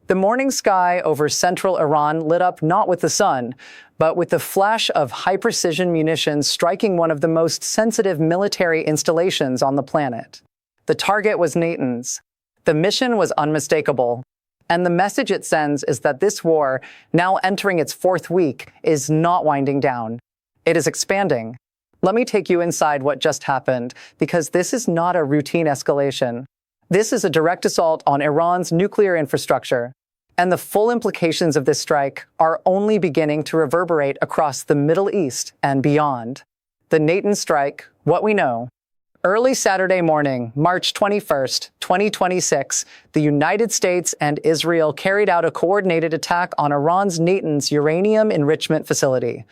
The morning sky over central Iran lit up not with the sun, but with the flash of high-precision munitions striking one of the most sensitive military installations on the planet. The target was Natanz. The mission was unmistakable. And the message it sends is that this war, now entering its fourth week, is not winding down. It is expanding. Let me take you inside what just happened, because this is not a routine escalation. This is a direct assault on Iran's nuclear infrastructure. And the full implications of this strike are only beginning to reverberate across the Middle East and beyond. The Natanz strike, what we know. Early Saturday morning, March 21st, 2026, the United States and Israel carried out a coordinated attack on Iran's Natanz uranium enrichment facility,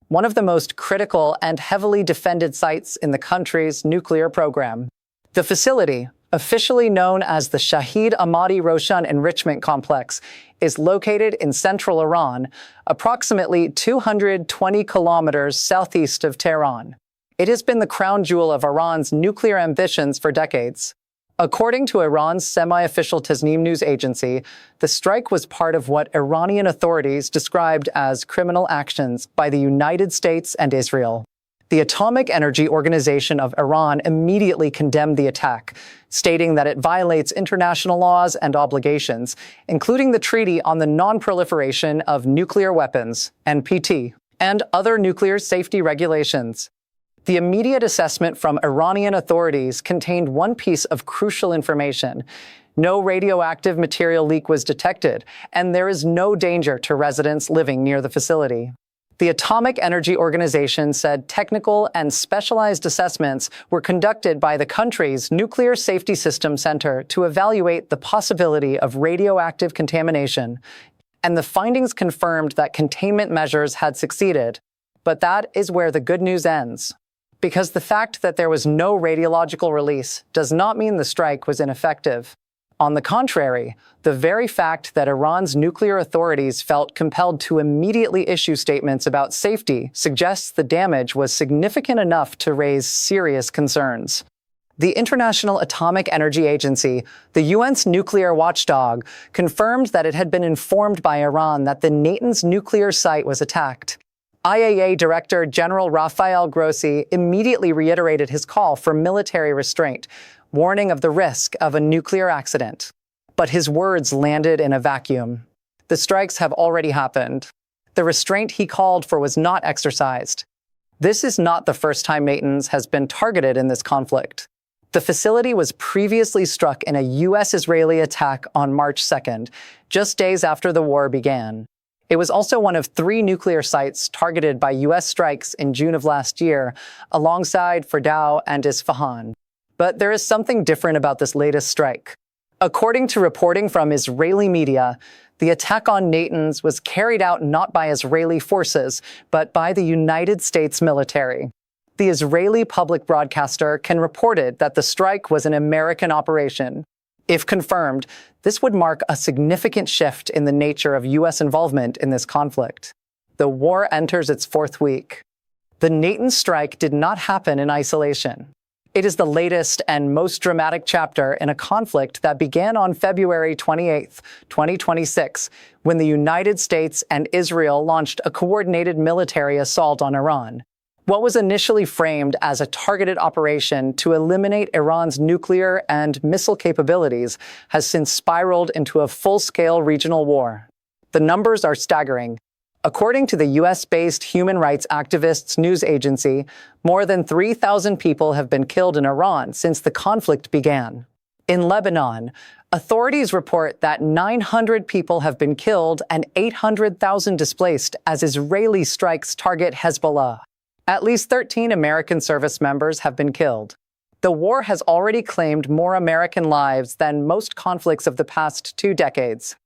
one of the most critical and heavily defended sites in the country's nuclear program. The facility, officially known as the Shahid Ahmadi Roshan Enrichment Complex, is located in central Iran, approximately 220 kilometers southeast of Tehran. It has been the crown jewel of Iran's nuclear ambitions for decades. According to Iran's semi-official Tasnim news agency, the strike was part of what Iranian authorities described as criminal actions by the United States and Israel. The Atomic Energy Organization of Iran immediately condemned the attack, stating that it violates international laws and obligations, including the Treaty on the Non-Proliferation of Nuclear Weapons, NPT, and other nuclear safety regulations. The immediate assessment from Iranian authorities contained one piece of crucial information. No radioactive material leak was detected, and there is no danger to residents living near the facility. The Atomic Energy Organization said technical and specialized assessments were conducted by the country's Nuclear Safety System Center to evaluate the possibility of radioactive contamination, and the findings confirmed that containment measures had succeeded. But that is where the good news ends. Because the fact that there was no radiological release does not mean the strike was ineffective. On the contrary, the very fact that Iran's nuclear authorities felt compelled to immediately issue statements about safety suggests the damage was significant enough to raise serious concerns. The International Atomic Energy Agency, the UN's nuclear watchdog, confirmed that it had been informed by Iran that the Natanz nuclear site was attacked. IAEA Director General Rafael Grossi immediately reiterated his call for military restraint, warning of the risk of a nuclear accident. But his words landed in a vacuum. The strikes have already happened. The restraint he called for was not exercised. This is not the first time Natanz has been targeted in this conflict. The facility was previously struck in a U.S.-Israeli attack on March 2nd, just days after the war began. It was also one of 3 nuclear sites targeted by U.S. strikes in June of last year, alongside Fordow and Isfahan. But there is something different about this latest strike. According to reporting from Israeli media, the attack on Natanz was carried out not by Israeli forces, but by the United States military. The Israeli public broadcaster can reported that the strike was an American operation. If confirmed, this would mark a significant shift in the nature of U.S. involvement in this conflict. The war enters its 4th week. The Natanz strike did not happen in isolation. It is the latest and most dramatic chapter in a conflict that began on February 28, 2026, when the United States and Israel launched a coordinated military assault on Iran. What was initially framed as a targeted operation to eliminate Iran's nuclear and missile capabilities has since spiraled into a full-scale regional war. The numbers are staggering. According to the U.S.-based human rights activists news agency, more than 3,000 people have been killed in Iran since the conflict began. In Lebanon, authorities report that 900 people have been killed and 800,000 displaced as Israeli strikes target Hezbollah. At least 13 American service members have been killed. The war has already claimed more American lives than most conflicts of the past 2 decades.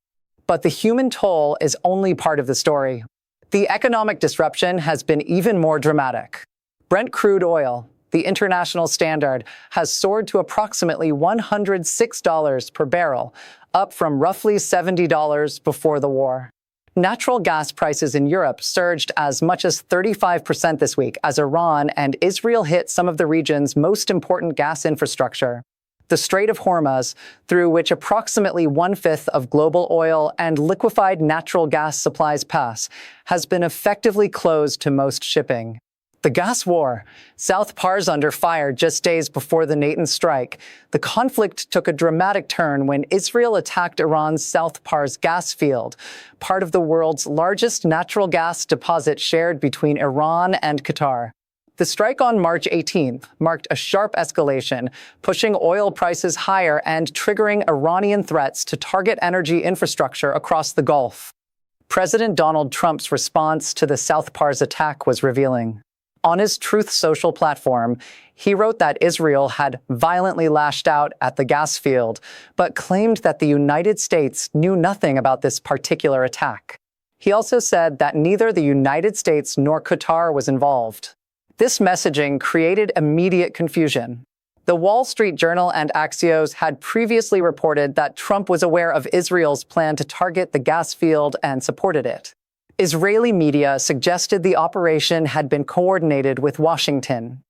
But the human toll is only part of the story. The economic disruption has been even more dramatic. Brent crude oil, the international standard, has soared to approximately $106 per barrel, up from roughly $70 before the war. Natural gas prices in Europe surged as much as 35% this week as Iran and Israel hit some of the region's most important gas infrastructure. The Strait of Hormuz, through which approximately one-fifth of global oil and liquefied natural gas supplies pass, has been effectively closed to most shipping. The gas war. South Pars under fire just days before the Natanz strike. The conflict took a dramatic turn when Israel attacked Iran's South Pars gas field, part of the world's largest natural gas deposit shared between Iran and Qatar. The strike on March 18th marked a sharp escalation, pushing oil prices higher and triggering Iranian threats to target energy infrastructure across the Gulf. President Donald Trump's response to the South Pars attack was revealing. On his Truth Social platform, he wrote that Israel had violently lashed out at the gas field, but claimed that the United States knew nothing about this particular attack. He also said that neither the United States nor Qatar was involved. This messaging created immediate confusion. The Wall Street Journal and Axios had previously reported that Trump was aware of Israel's plan to target the gas field and supported it. Israeli media suggested the operation had been coordinated with Washington.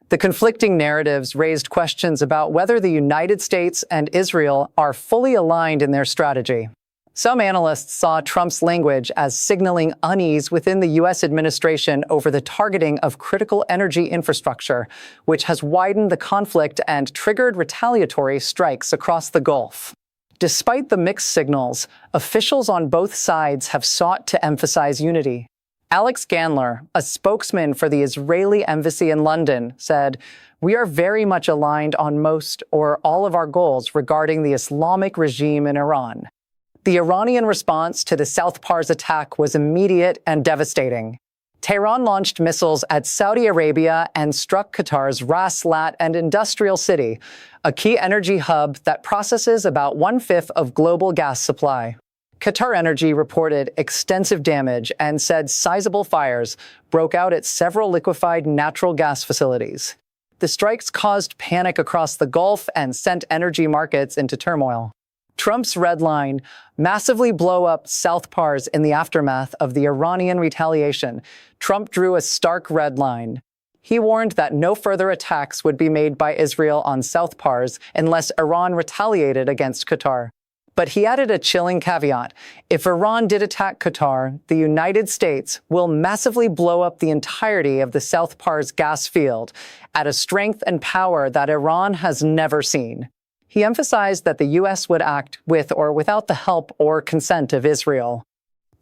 The conflicting narratives raised questions about whether the United States and Israel are fully aligned in their strategy. Some analysts saw Trump's language as signaling unease within the U.S. administration over the targeting of critical energy infrastructure, which has widened the conflict and triggered retaliatory strikes across the Gulf. Despite the mixed signals, officials on both sides have sought to emphasize unity. Alex Gandler, a spokesman for the Israeli embassy in London, said, "We are very much aligned on most or all of our goals regarding the Islamic regime in Iran." The Iranian response to the South Pars attack was immediate and devastating. Tehran launched missiles at Saudi Arabia and struck Qatar's Ras Lat and industrial city, a key energy hub that processes about one-fifth of global gas supply. Qatar Energy reported extensive damage and said sizable fires broke out at several liquefied natural gas facilities. The strikes caused panic across the Gulf and sent energy markets into turmoil. Trump's red line, massively blow up South Pars in the aftermath of the Iranian retaliation. Trump drew a stark red line. He warned that no further attacks would be made by Israel on South Pars unless Iran retaliated against Qatar. But he added a chilling caveat. If Iran did attack Qatar, the United States will massively blow up the entirety of the South Pars gas field at a strength and power that Iran has never seen. He emphasized that the U.S. would act with or without the help or consent of Israel.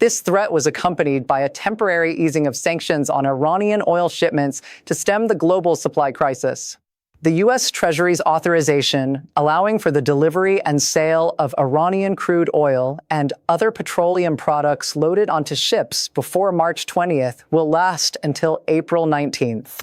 This threat was accompanied by a temporary easing of sanctions on Iranian oil shipments to stem the global supply crisis. The U.S. Treasury's authorization, allowing for the delivery and sale of Iranian crude oil and other petroleum products loaded onto ships before March 20th, will last until April 19th.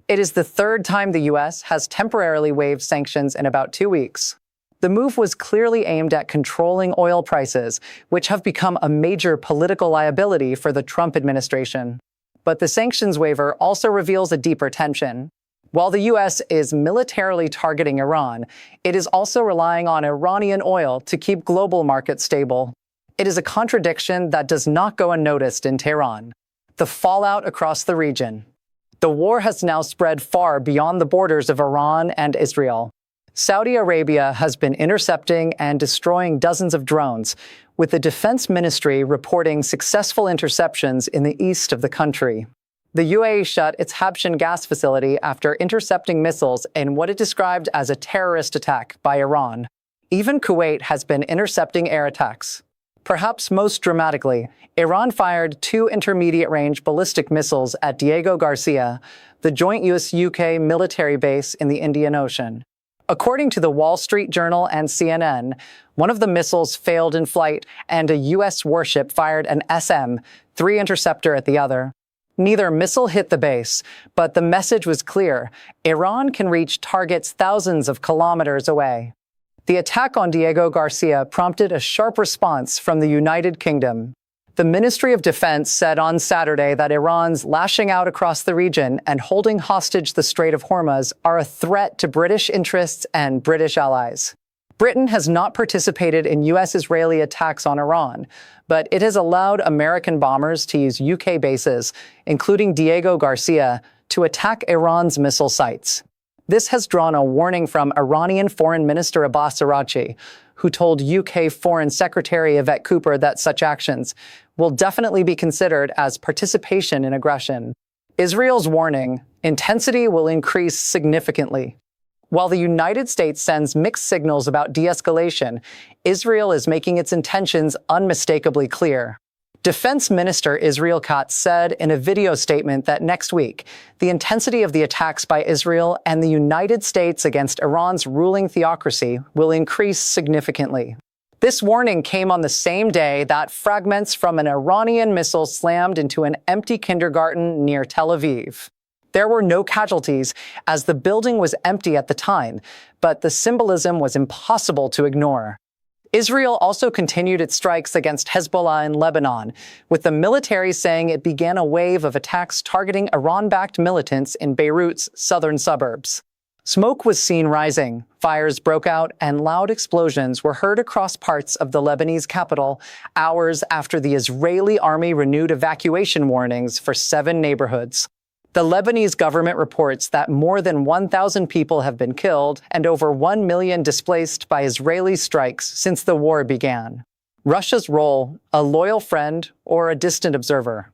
It is the third time the U.S. has temporarily waived sanctions in about 2 weeks. The move was clearly aimed at controlling oil prices, which have become a major political liability for the Trump administration. But the sanctions waiver also reveals a deeper tension. While the U.S. is militarily targeting Iran, it is also relying on Iranian oil to keep global markets stable. It is a contradiction that does not go unnoticed in Tehran. The fallout across the region. The war has now spread far beyond the borders of Iran and Israel. Saudi Arabia has been intercepting and destroying dozens of drones, with the Defense Ministry reporting successful interceptions in the east of the country. The UAE shut its Habshan gas facility after intercepting missiles in what it described as a terrorist attack by Iran. Even Kuwait has been intercepting air attacks. Perhaps most dramatically, Iran fired 2 intermediate-range ballistic missiles at Diego Garcia, the joint US-UK military base in the Indian Ocean. According to the Wall Street Journal and CNN, one of the missiles failed in flight and a U.S. warship fired an SM-3 interceptor at the other. Neither missile hit the base, but the message was clear. Iran can reach targets thousands of kilometers away. The attack on Diego Garcia prompted a sharp response from the United Kingdom. The Ministry of Defense said on Saturday that Iran's lashing out across the region and holding hostage the Strait of Hormuz are a threat to British interests and British allies. Britain has not participated in U.S.-Israeli attacks on Iran, but it has allowed American bombers to use UK bases, including Diego Garcia, to attack Iran's missile sites. This has drawn a warning from Iranian Foreign Minister Abbas Araghchi, who told UK Foreign Secretary Yvette Cooper that such actions will definitely be considered as participation in aggression. Israel's warning: intensity will increase significantly. While the United States sends mixed signals about de-escalation, Israel is making its intentions unmistakably clear. Defense Minister Israel Katz said in a video statement that next week, the intensity of the attacks by Israel and the United States against Iran's ruling theocracy will increase significantly. This warning came on the same day that fragments from an Iranian missile slammed into an empty kindergarten near Tel Aviv. There were no casualties, as the building was empty at the time, but the symbolism was impossible to ignore. Israel also continued its strikes against Hezbollah in Lebanon, with the military saying it began a wave of attacks targeting Iran-backed militants in Beirut's southern suburbs. Smoke was seen rising, fires broke out, and loud explosions were heard across parts of the Lebanese capital hours after the Israeli army renewed evacuation warnings for 7 neighborhoods. The Lebanese government reports that more than 1,000 people have been killed and over 1 million displaced by Israeli strikes since the war began. Russia's role: a loyal friend or a distant observer?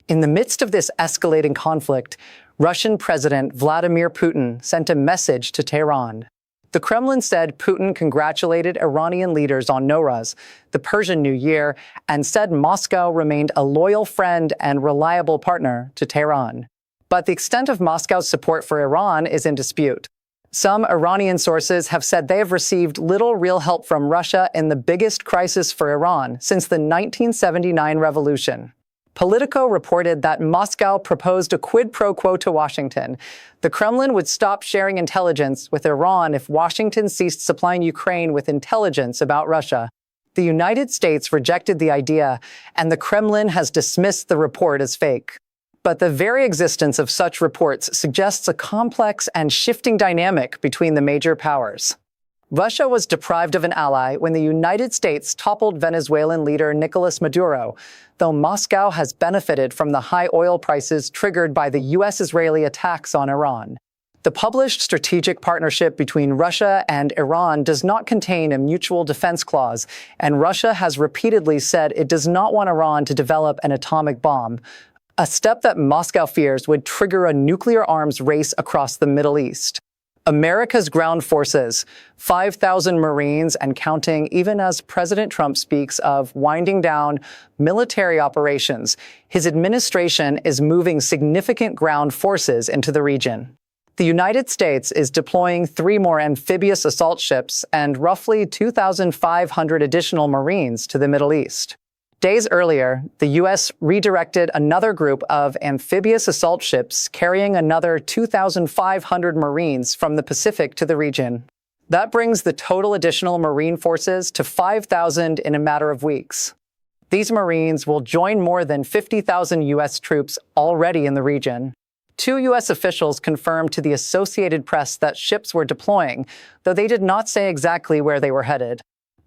In the midst of this escalating conflict, Russian President Vladimir Putin sent a message to Tehran. The Kremlin said Putin congratulated Iranian leaders on Nowruz, the Persian New Year, and said Moscow remained a loyal friend and reliable partner to Tehran. But the extent of Moscow's support for Iran is in dispute. Some Iranian sources have said they have received little real help from Russia in the biggest crisis for Iran since the 1979 revolution. Politico reported that Moscow proposed a quid pro quo to Washington. The Kremlin would stop sharing intelligence with Iran if Washington ceased supplying Ukraine with intelligence about Russia. The United States rejected the idea, and the Kremlin has dismissed the report as fake. But the very existence of such reports suggests a complex and shifting dynamic between the major powers. Russia was deprived of an ally when the United States toppled Venezuelan leader Nicolas Maduro, though Moscow has benefited from the high oil prices triggered by the U.S.-Israeli attacks on Iran. The published strategic partnership between Russia and Iran does not contain a mutual defense clause, and Russia has repeatedly said it does not want Iran to develop an atomic bomb, a step that Moscow fears would trigger a nuclear arms race across the Middle East. America's ground forces, 5,000 Marines and counting, even as President Trump speaks of winding down military operations, his administration is moving significant ground forces into the region. The United States is deploying 3 more amphibious assault ships and roughly 2,500 additional Marines to the Middle East. Days earlier, the U.S. redirected another group of amphibious assault ships carrying another 2,500 Marines from the Pacific to the region. That brings the total additional Marine forces to 5,000 in a matter of weeks. These Marines will join more than 50,000 U.S. troops already in the region. 2 U.S. officials confirmed to the Associated Press that ships were deploying, though they did not say exactly where they were headed.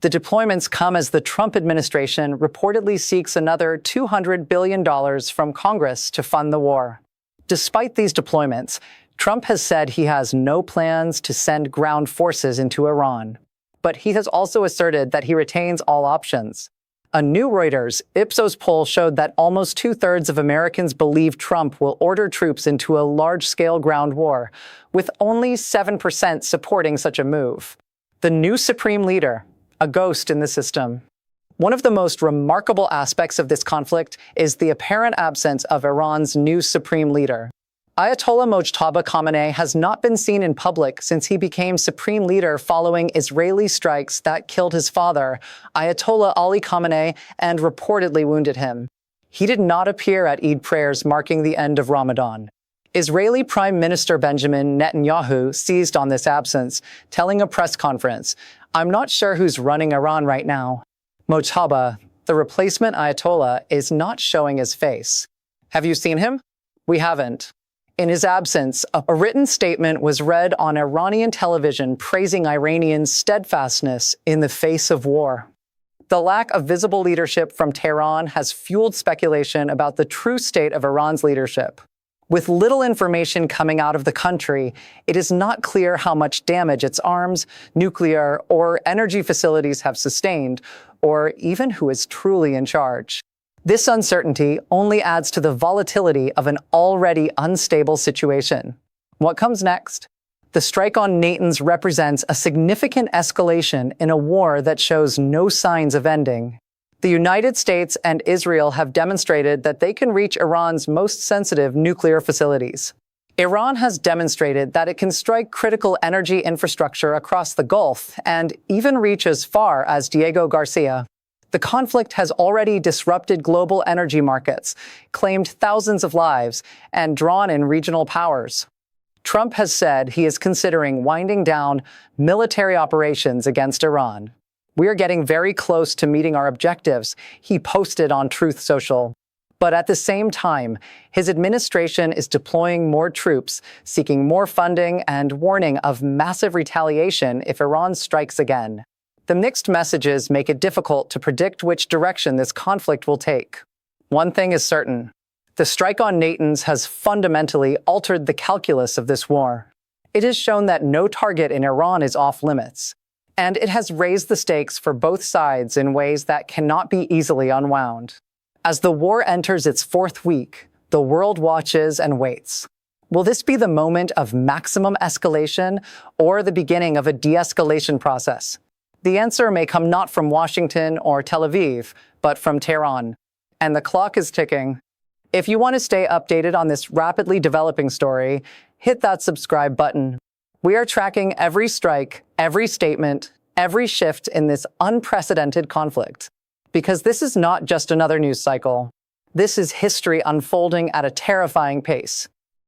The deployments come as the Trump administration reportedly seeks another $200 billion from Congress to fund the war. Despite these deployments, Trump has said he has no plans to send ground forces into Iran. But he has also asserted that he retains all options. A new Reuters Ipsos poll showed that almost 2/3 of Americans believe Trump will order troops into a large-scale ground war, with only 7% supporting such a move. The new supreme leader, a ghost in the system. One of the most remarkable aspects of this conflict is the apparent absence of Iran's new supreme leader. Ayatollah Mojtaba Khamenei has not been seen in public since he became supreme leader following Israeli strikes that killed his father, Ayatollah Ali Khamenei, and reportedly wounded him. He did not appear at Eid prayers marking the end of Ramadan. Israeli Prime Minister Benjamin Netanyahu seized on this absence, telling a press conference, "I'm not sure who's running Iran right now." Mojtaba, the replacement Ayatollah, is not showing his face. Have you seen him? We haven't. In his absence, a written statement was read on Iranian television praising Iranians' steadfastness in the face of war. The lack of visible leadership from Tehran has fueled speculation about the true state of Iran's leadership. With little information coming out of the country, it is not clear how much damage its arms, nuclear, or energy facilities have sustained, or even who is truly in charge. This uncertainty only adds to the volatility of an already unstable situation. What comes next? The strike on Natanz represents a significant escalation in a war that shows no signs of ending. The United States and Israel have demonstrated that they can reach Iran's most sensitive nuclear facilities. Iran has demonstrated that it can strike critical energy infrastructure across the Gulf and even reach as far as Diego Garcia. The conflict has already disrupted global energy markets, claimed thousands of lives, and drawn in regional powers. Trump has said he is considering winding down military operations against Iran. "We are getting very close to meeting our objectives," he posted on Truth Social. But at the same time, his administration is deploying more troops, seeking more funding, and warning of massive retaliation if Iran strikes again. The mixed messages make it difficult to predict which direction this conflict will take. One thing is certain: the strike on Natanz has fundamentally altered the calculus of this war. It has shown that no target in Iran is off limits, and it has raised the stakes for both sides in ways that cannot be easily unwound. As the war enters its fourth week, the world watches and waits. Will this be the moment of maximum escalation or the beginning of a de-escalation process? The answer may come not from Washington or Tel Aviv, but from Tehran. And the clock is ticking. If you want to stay updated on this rapidly developing story, hit that subscribe button. We are tracking every strike, every statement, every shift in this unprecedented conflict. Because this is not just another news cycle. This is history unfolding at a terrifying pace.